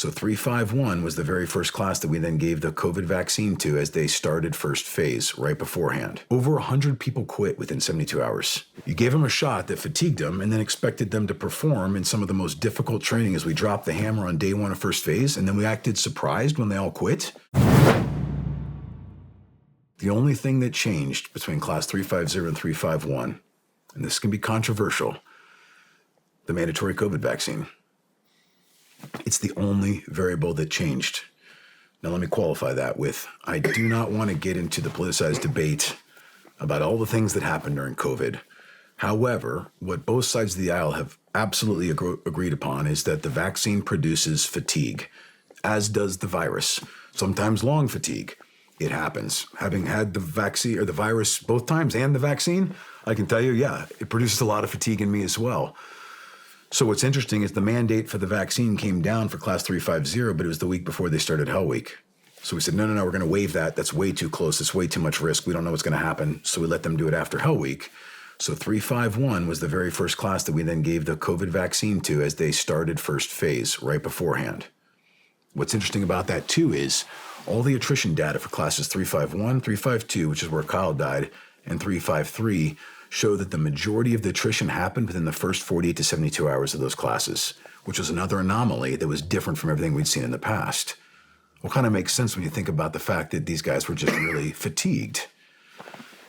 So 351 was the very first class that we then gave the COVID vaccine to as they started first phase right beforehand. Over 100 people quit within 72 hours. You gave them a shot that fatigued them and then expected them to perform in some of the most difficult training as we dropped the hammer on day one of first phase, and then we acted surprised when they all quit. The only thing that changed between class 350 and 351, and this can be controversial, the mandatory COVID vaccine. It's the only variable that changed. Now, let me qualify that with, I do not want to get into the politicized debate about all the things that happened during COVID. However, what both sides of the aisle have absolutely agreed upon is that the vaccine produces fatigue, as does the virus, sometimes long fatigue. It happens. Having had the vaccine or the virus both times and the vaccine, I can tell you, yeah, it produces a lot of fatigue in me as well. So what's interesting is the mandate for the vaccine came down for class 350, but it was the week before they started Hell Week. So we said, no, we're going to waive that. That's way too close. It's way too much risk. We don't know what's going to happen. So we let them do it after Hell Week. So 351 was the very first class that we then gave the COVID vaccine to as they started first phase right beforehand. What's interesting about that too is all the attrition data for classes 351, 352, which is where Kyle died, and 353 show that the majority of the attrition happened within the first 48 to 72 hours of those classes, which was another anomaly that was different from everything we'd seen in the past. Well, kind of makes sense when you think about the fact that these guys were just really fatigued.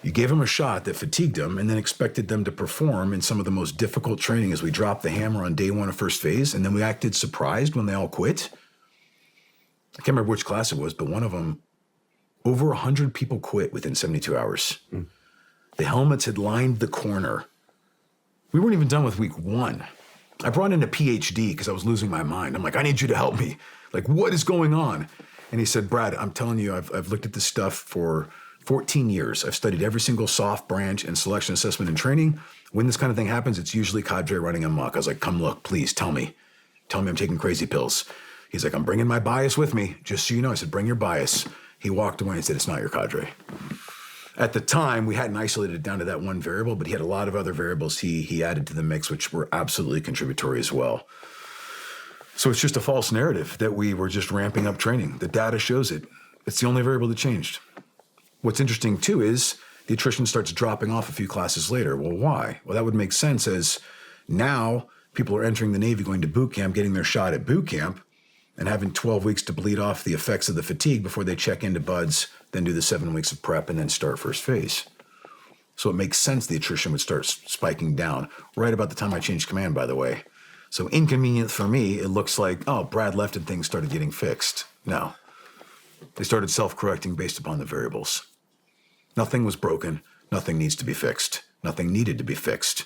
You gave them a shot that fatigued them and then expected them to perform in some of the most difficult training as we dropped the hammer on day one of first phase, and then we acted surprised when they all quit. I can't remember which class it was, but one of them, over 100 people quit within 72 hours. The helmets had lined the corner. We weren't even done with week one. I brought in a PhD because I was losing my mind. I'm like, I need you to help me. Like, what is going on? And he said, Brad, I'm telling you, I've looked at this stuff for 14 years. I've studied every single soft branch and selection assessment and training. When this kind of thing happens, it's usually cadre running amok. I was like, come look, please, tell me. Tell me I'm taking crazy pills. He's like, I'm bringing my bias with me. Just so you know, I said, bring your bias. He walked away and said, it's not your cadre. At the time, we hadn't isolated it down to that one variable, but he had a lot of other variables he added to the mix, which were absolutely contributory as well. So it's just a false narrative that we were just ramping up training. The data shows it. It's the only variable that changed. What's interesting, too, is the attrition starts dropping off a few classes later. Well, why? Well, that would make sense as now people are entering the Navy, going to boot camp, getting their shot at boot camp, and having 12 weeks to bleed off the effects of the fatigue before they check into BUDS, then do the 7 weeks of prep, and then start first phase. So it makes sense the attrition would start spiking down right about the time I changed command, by the way. So inconvenient for me, it looks like, oh, Brad left and things started getting fixed. No. They started self-correcting based upon the variables. Nothing was broken. Nothing needs to be fixed. Nothing needed to be fixed.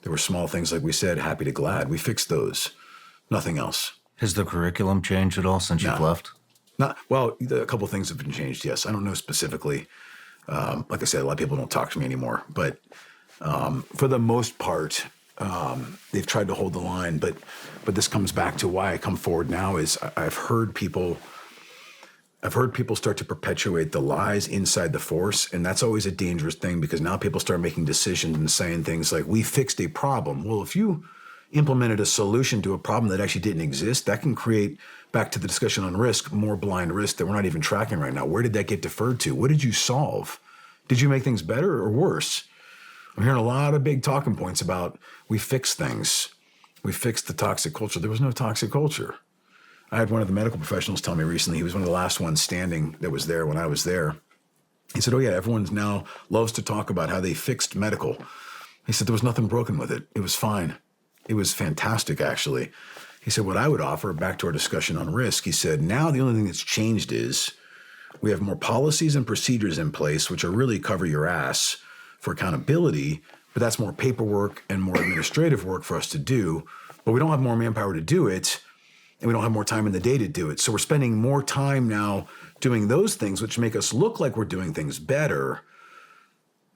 There were small things, like we said, happy to glad. We fixed those. Nothing else. Has the curriculum changed at all since you've left? Well, a couple of things have been changed, yes. I don't know specifically. Like I said, a lot of people don't talk to me anymore. But for the most part, they've tried to hold the line. But this comes back to why I come forward now is I've heard people start to perpetuate the lies inside the force. And that's always a dangerous thing because now people start making decisions and saying things like, we fixed a problem. Well, if you implemented a solution to a problem that actually didn't exist, that can create, back to the discussion on risk, more blind risk that we're not even tracking right now. Where did that get deferred to? What did you solve? Did you make things better or worse? I'm hearing a lot of big talking points about we fixed things. We fixed the toxic culture. There was no toxic culture. I had one of the medical professionals tell me recently, he was one of the last ones standing that was there when I was there. He said, oh yeah, everyone now loves to talk about how they fixed medical. He said there was nothing broken with it. It was fine. It was fantastic, actually. He said, what I would offer, back to our discussion on risk, he said, now the only thing that's changed is we have more policies and procedures in place, which are really cover your ass for accountability, but that's more paperwork and more administrative work for us to do. But we don't have more manpower to do it, and we don't have more time in the day to do it. So we're spending more time now doing those things, which make us look like we're doing things better,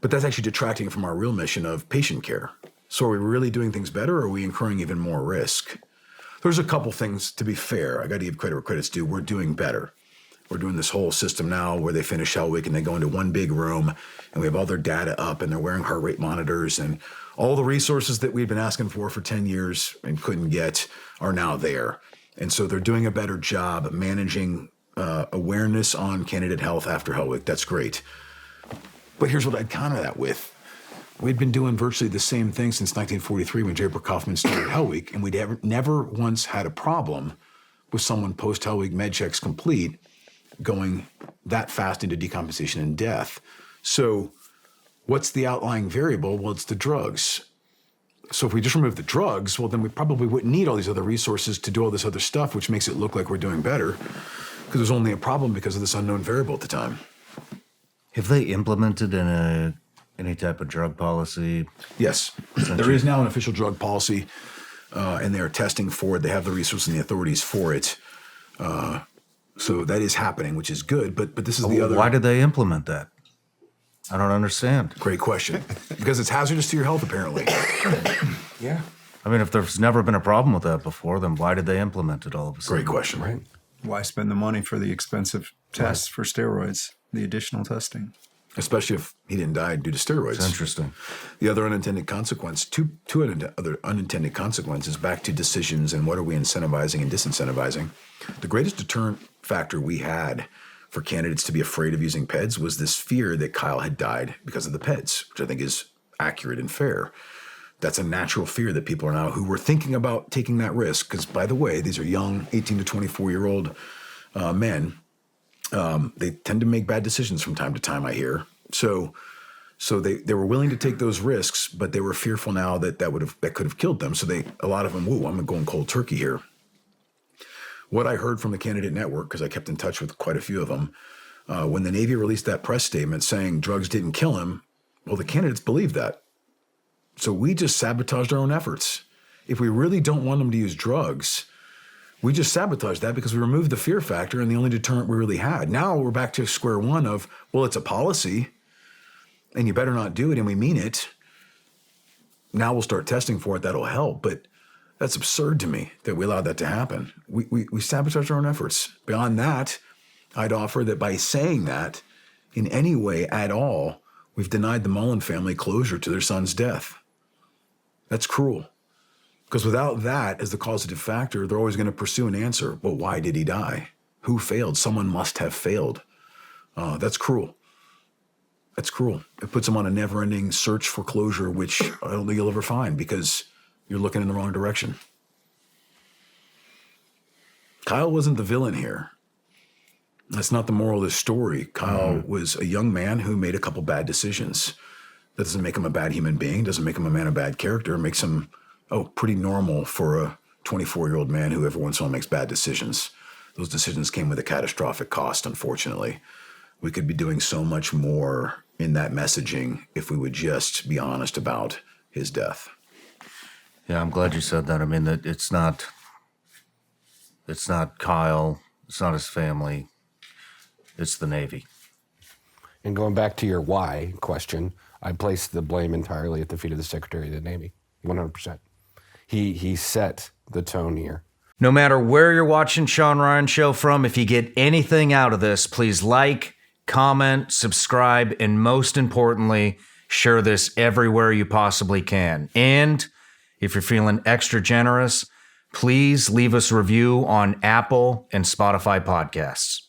but that's actually detracting from our real mission of patient care. So are we really doing things better, or are we incurring even more risk? There's a couple things, to be fair. I got to give credit where credit's due. We're doing better. We're doing this whole system now where they finish Hell Week and they go into one big room and we have all their data up and they're wearing heart rate monitors and all the resources that we've been asking for 10 years and couldn't get are now there. And so they're doing a better job managing awareness on candidate health after Hell Week. That's great. But here's what I'd counter that with. We'd been doing virtually the same thing since 1943 when J. Brooke Hoffman started Hell Week, and we'd never once had a problem with someone post-Hell Week med checks complete going that fast into decompensation and death. So what's the outlying variable? Well, it's the drugs. So if we just remove the drugs, well, then we probably wouldn't need all these other resources to do all this other stuff, which makes it look like we're doing better, because there's only a problem because of this unknown variable at the time. Have they implemented any type of drug policy? Yes. There is now an official drug policy, and they are testing for it. They have the resources and the authorities for it. So that is happening, which is good. But this is the other... Why did they implement that? I don't understand. Great question. Because it's hazardous to your health, apparently. Yeah. I mean, if there's never been a problem with that before, then why did they implement it all of a sudden? Great question. Right. Why spend the money for the expensive tests for steroids, the additional testing? Especially if he didn't die due to steroids. It's interesting. The other unintended consequence, two other unintended consequences, back to decisions and what are we incentivizing and disincentivizing. The greatest deterrent factor we had for candidates to be afraid of using PEDs was this fear that Kyle had died because of the PEDs, which I think is accurate and fair. That's a natural fear that people are now who were thinking about taking that risk. Because, by the way, these are young 18 to 24-year-old men. They tend to make bad decisions from time to time, I hear. So they were willing to take those risks, but they were fearful now that could have killed them. So a lot of them, I'm going cold turkey here. What I heard from the candidate network, because I kept in touch with quite a few of them, when the Navy released that press statement saying drugs didn't kill him, well, the candidates believed that. So we just sabotaged our own efforts. If we really don't want them to use drugs, we just sabotaged that because we removed the fear factor and the only deterrent we really had. Now we're back to square one of, well, it's a policy and you better not do it, and we mean it. Now we'll start testing for it. That'll help. But that's absurd to me that we allowed that to happen. We sabotaged our own efforts. Beyond that, I'd offer that by saying that in any way at all, we've denied the Mullen family closure to their son's death. That's cruel. Because without that as the causative factor, they're always going to pursue an answer. Well, why did he die? Who failed? Someone must have failed. That's cruel. That's cruel. It puts them on a never-ending search for closure, which I don't think you'll ever find because you're looking in the wrong direction. Kyle wasn't the villain here. That's not the moral of this story. Kyle was a young man who made a couple bad decisions. That doesn't make him a bad human being, doesn't make him a man of bad character. It makes him, pretty normal for a 24-year-old man who every once in a while makes bad decisions. Those decisions came with a catastrophic cost, unfortunately. We could be doing so much more in that messaging if we would just be honest about his death. Yeah, I'm glad you said that. I mean, that it's not Kyle, it's not his family, it's the Navy. And going back to your why question, I place the blame entirely at the feet of the Secretary of the Navy, 100%. He set the tone here. No matter where you're watching Shawn Ryan Show from, if you get anything out of this, please like, comment, subscribe, and most importantly, share this everywhere you possibly can. And if you're feeling extra generous, please leave us a review on Apple and Spotify podcasts.